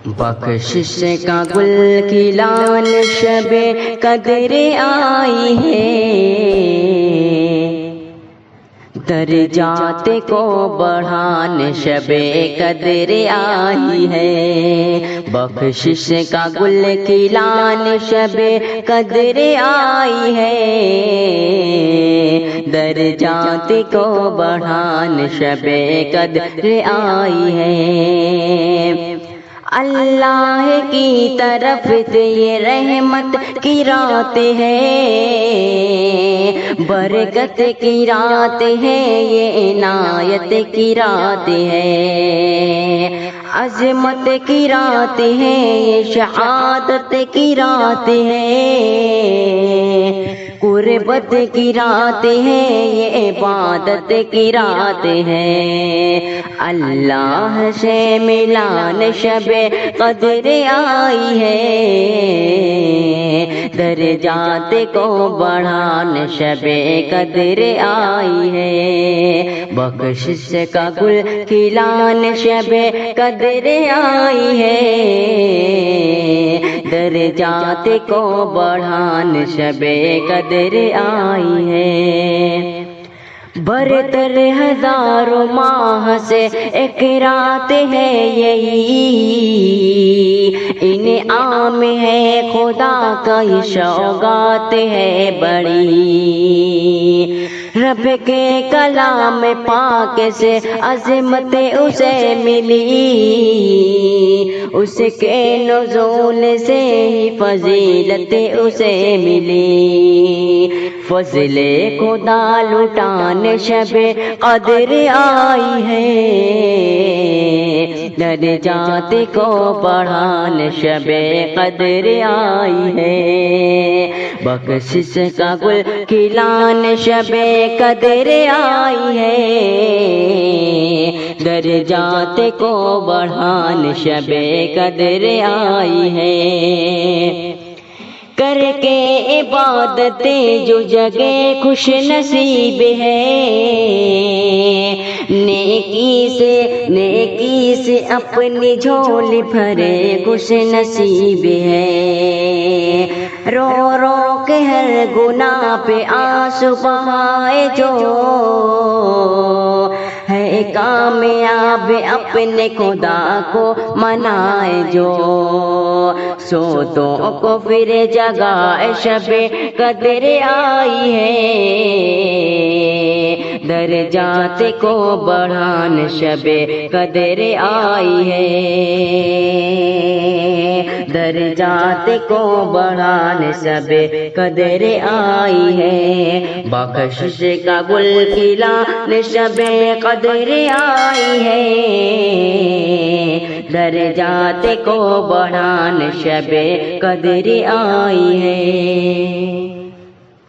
بخشش کا گل کھلان شب قدر آئی ہے، درجات کو بڑھان شب قدر آئی ہے۔ بخشش کا گل کھلان شب قدر آئی ہے، درجات کو بڑھان شب قدر آئی ہے۔ اللہ کی طرف سے یہ رحمت کی رات ہے، برکت کی رات ہے، یہ عنایت کی رات ہے، عظمت کی رات ہے، یہ شہادت کی رات ہے، قربت کی رات ہے، یہ عبادت کی رات ہے۔ اللہ سے ملان شب قدر آئی ہے، درجات کو بڑھان شب قدر آئی ہے۔ بخشش کا گل کھلان شب قدر آئی ہے، درجات کو بڑھان شب قدر آئی ہے۔ برتر ہزاروں ماہ سے ایک رات ہے یہی، انعام ہے خدا کا یہ سوغات ہے بڑی، رب کے کلام پاک سے عظمت اسے ملی، اس کے نزول سے ہی فضیلت اسے ملی، فضل خدا لٹان شب قدر آئی ہے، درجات کو بڑھان شب قدر آئی ہے۔ بخشش کا گل کھلان شب قدر آئی ہے، درجات کو بڑھان شب قدر آئی ہے۔ کر کے عبادتیں جو جگہ خوش نصیب ہے، نیکی سے اپنی جھولی بھرے خوش نصیب ہے، رو رو کے ہر گناہ پہ آنسو بہائے جو ہے کامیاب، اپنے خدا کو منائے جو، سوتوں کو پھر جگائے شب قدر آئی ہے، درجات کو بڑھان شب قدر آئی ہے، درجات کو بڑھان شب قدر آئی ہے۔ بخشش کا گل کھلان شب قدر آئی ہے، درجات کو بڑھان شب قدر آئی ہے۔